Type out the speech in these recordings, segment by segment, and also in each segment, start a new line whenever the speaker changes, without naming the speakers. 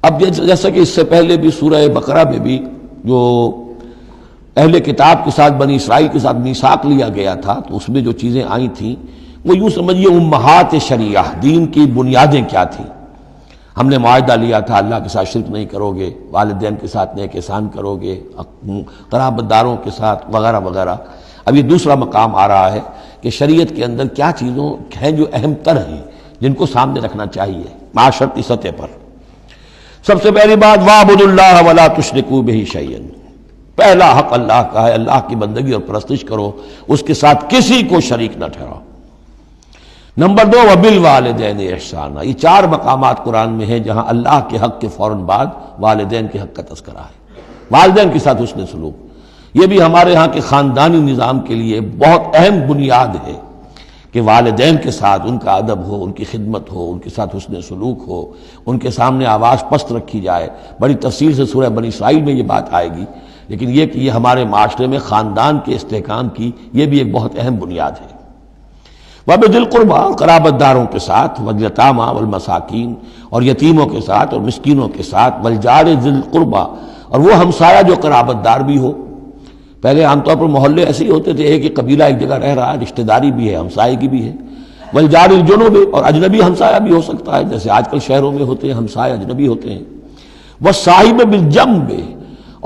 اب جیسا کہ اس سے پہلے بھی سورہ بقرہ میں بھی جو اہل کتاب کے ساتھ بنی اسرائیل کے ساتھ میثاق لیا گیا تھا، تو اس میں جو چیزیں آئی تھیں وہ یوں سمجھیے امہات شریعہ، دین کی بنیادیں کیا تھیں۔ ہم نے معاہدہ لیا تھا اللہ کے ساتھ شرک نہیں کرو گے، والدین کے ساتھ نیک احسان کرو گے، قرابت داروں کے ساتھ وغیرہ وغیرہ۔ اب یہ دوسرا مقام آ رہا ہے کہ شریعت کے اندر کیا چیزوں ہیں جو اہم تر ہیں، جن کو سامنے رکھنا چاہیے معاشرتی سطح پر۔ سب سے پہلی بات وَاعْبُدُوا اللَّهَ وَلَا تُشْرِكُوا بِهِ شَيْئًا، پہلا حق اللہ کا ہے، اللہ کی بندگی اور پرستش کرو، اس کے ساتھ کسی کو شریک نہ ٹھہراؤ۔ نمبر 2 وَبِالْوَالِدَيْنِ إِحْسَانًا، یہ 4 مقامات قرآن میں ہیں جہاں اللہ کے حق کے فوراً بعد والدین کے حق کا تذکرہ ہے۔ والدین کے ساتھ حسن سلوک، یہ بھی ہمارے ہاں کے خاندانی نظام کے لیے بہت اہم بنیاد ہے کہ والدین کے ساتھ ان کا ادب ہو، ان کی خدمت ہو، ان کے ساتھ حسن سلوک ہو، ان کے سامنے آواز پست رکھی جائے۔ بڑی تفصیل سے سورہ بنی اسرائیل میں یہ بات آئے گی، لیکن یہ کہ یہ ہمارے معاشرے میں خاندان کے استحکام کی یہ بھی ایک بہت اہم بنیاد ہے۔ وَبِذِي الْقُرْبَىٰ، قرابت داروں کے ساتھ، وَالْيَتَامَىٰ وَالْمَسَاكِينِ، اور یتیموں کے ساتھ اور مسکینوں کے ساتھ، وَالْجَارِ ذِي الْقُرْبَىٰ، اور وہ ہمسایہ جو قرابت دار بھی ہو۔ پہلے عام طور پر محلے ایسے ہی ہوتے تھے، ایک ہی قبیلہ ایک جگہ رہ رہا ہے، رشتہ داری بھی ہے، ہمسائے بھی ہے۔ وَالْجَارِ الْجُنُبِ، اور اجنبی ہمسایہ بھی ہو سکتا ہے، جیسے آج کل شہروں میں ہوتے ہیں ہمسائے اجنبی ہوتے ہیں۔ وَالصَّاحِبِ بِالْجَنبِ،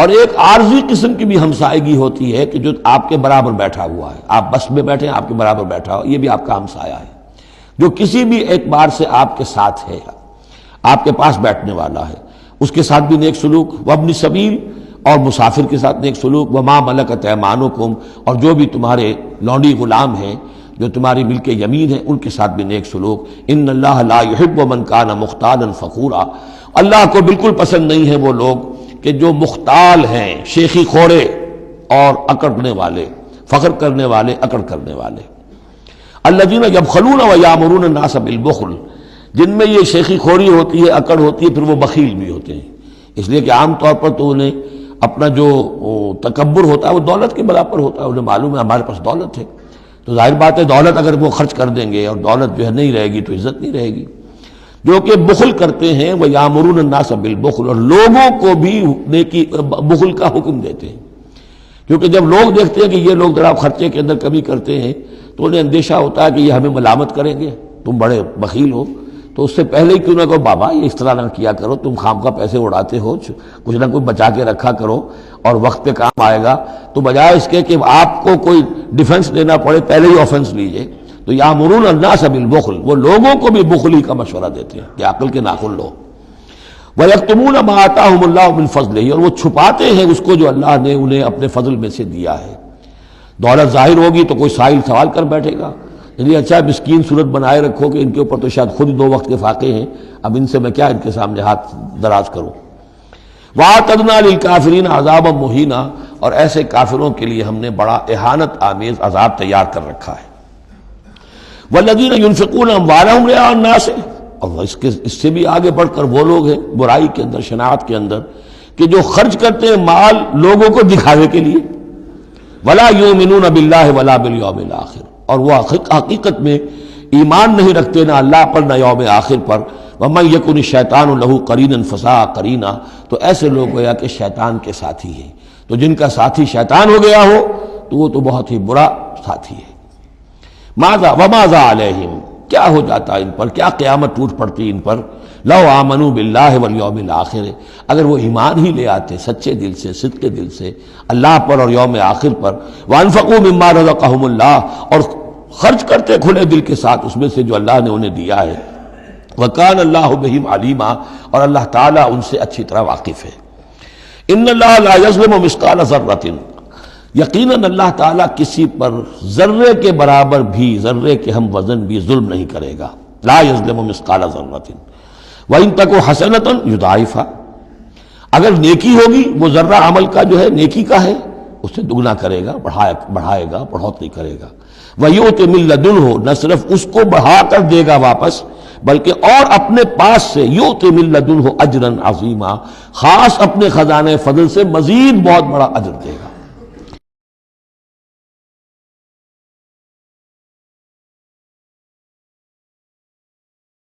اور ایک عارضی قسم کی بھی ہمسائیگی ہوتی ہے کہ جو آپ کے برابر بیٹھا ہوا ہے، آپ بس میں بیٹھے ہیں، آپ کے برابر بیٹھا ہو، یہ بھی آپ کا ہمسایہ ہے، جو کسی بھی اعتبار سے آپ کے ساتھ ہے، آپ کے پاس بیٹھنے والا ہے، اس کے ساتھ بھی نیک سلوک۔ وابن السبیل، اور مسافر کے ساتھ نیک سلوک۔ وما ملکت ایمانکم، اور جو بھی تمہارے لونڈی غلام ہیں، جو تمہاری ملک یمین ہیں، ان کے ساتھ بھی نیک سلوک۔ ان اللہ لا یحب من کان مختالا فخورا، اللہ کو بالکل پسند نہیں ہے وہ لوگ کہ جو مختال ہیں، شیخی خوڑے اور اکڑنے والے، فخر کرنے والے، اکڑ کرنے والے۔ الذین یبخلون ویامرون الناس بالبخل، جن میں یہ شیخی خوری ہوتی ہے، اکڑ ہوتی ہے، پھر وہ بخیل بھی ہوتے ہیں، اس لیے کہ عام طور پر تو انہیں اپنا جو تکبر ہوتا ہے وہ دولت کے برابر ہوتا ہے، انہیں معلوم ہے ہمارے پاس دولت ہے، تو ظاہر بات ہے دولت اگر وہ خرچ کر دیں گے اور دولت جو ہے نہیں رہے گی تو عزت نہیں رہے گی۔ جو کہ بخل کرتے ہیں وہ یامرون الناس بالبخل، اور لوگوں کو بھی نیکی بخل کا حکم دیتے ہیں، کیونکہ جب لوگ دیکھتے ہیں کہ یہ لوگ ذرا خرچے کے اندر کمی کرتے ہیں تو انہیں اندیشہ ہوتا ہے کہ یہ ہمیں ملامت کریں گے، تم بڑے بخیل ہو، تو اس سے پہلے ہی کیوں نہ کہو بابا یہ اس طرح نہ کیا کرو، تم خام پیسے اڑاتے ہو، کچھ نہ کچھ بچا کے رکھا کرو اور وقت پہ کام آئے گا، تو بجائے اس کے کہ آپ کو کوئی ڈیفنس لینا پڑے پہلے ہی آفنس لیجئے، تو یامرون الناس بالبخل، وہ لوگوں کو بھی بخلی کا مشورہ دیتے ہیں کہ عقل کے ناخن لو۔ وَيَكْتُمُونَ مَا آتَاهُمُ اللَّهُ مِنْ فَضْلِهِ، اور وہ چھپاتے ہیں اس کو جو اللہ نے انہیں اپنے فضل میں سے دیا ہے۔ دولت ظاہر ہوگی تو کوئی سائل سوال کر بیٹھے گا، یعنی اچھا مسکین صورت بنائے رکھو کہ ان کے اوپر تو شاید خود 2 وقت کے فاقے ہیں، اب ان سے میں کیا ان کے سامنے ہاتھ دراز کروں۔ وَأَعْتَدْنَا لِلْكَافِرِينَ عَذَابًا مُهِينًا، اور ایسے کافروں کے لیے ہم نے بڑا اہانت آمیز عذاب تیار کر رکھا ہے۔ وَالَّذِينَ يُنْفِقُونَ أَمْوَالَهُمْ رِئَاءَ النَّاسِ، اور اس سے بھی آگے بڑھ کر وہ لوگ ہیں برائی کے اندر، شناعت کے اندر، کہ جو خرچ کرتے ہیں مال لوگوں کو دکھاوے کے لیے۔ وَلَا يُؤْمِنُونَ بِاللَّهِ وَلَا بِالْيَوْمِ الْآخِرِ، اور وہ حقیقت میں ایمان نہیں رکھتے نہ اللہ پر نہ یوم آخر پر۔ وَمَن يَكُنِ الشَّيْطَانُ لَهُ قَرِينًا فَسَاءَ قَرِينًا، تو ایسے لوگ گویا کہ شیطان کے ساتھی ہیں، تو جن کا ساتھی شیطان ہو گیا ہو تو وہ تو بہت ہی برا ساتھی ہے۔ وَمَاذَا عَلَيْهِمْ، کیا ہو جاتا ان پر، کیا قیامت ٹوٹ پڑتی ان پر۔ لَوْ آمَنُوا بِاللَّهِ وَالْيَوْمِ الْآخِرِ، اگر وہ ایمان ہی لے آتے سچے دل سے، صدق دل سے اللہ پر اور یوم آخر پر۔ وَأَنفَقُوا مِمَّا رَزَقَهُمُ اللَّهُ، اور خرچ کرتے کھلے دل کے ساتھ اس میں سے جو اللہ نے انہیں دیا ہے۔ وَكَانَ اللَّهُ بِهِمْ عَلِيمًا، اور اللہ تعالیٰ ان سے اچھی طرح واقف ہے۔ إِنَّ اللَّهَ لَا يَظْلِمُ مِثْقَالَ ذَرَّةٍ، یقیناً اللہ تعالیٰ کسی پر ذرے کے برابر بھی، ذرے کے ہم وزن بھی ظلم نہیں کرے گا۔ لا يَظْلِمُ مِثْقَالَ ذَرَّةٍ وَإِن تَكُ حَسَنَةً يُضَاعِفْهَا، اگر نیکی ہوگی، وہ ذرہ عمل کا جو ہے نیکی کا ہے، اسے دگنا کرے گا، بڑھائے گا، بڑھوتری کرے گا۔ وَيُؤْتِ مِن لَّدُنْهُ، نہ صرف اس کو بڑھا کر دے گا واپس، بلکہ اور اپنے پاس سے یؤتِ مِن لَّدُنْهُ أَجْرًا عَظِیمًا، خاص اپنے خزانے فضل سے مزید بہت بڑا اجر دے گا۔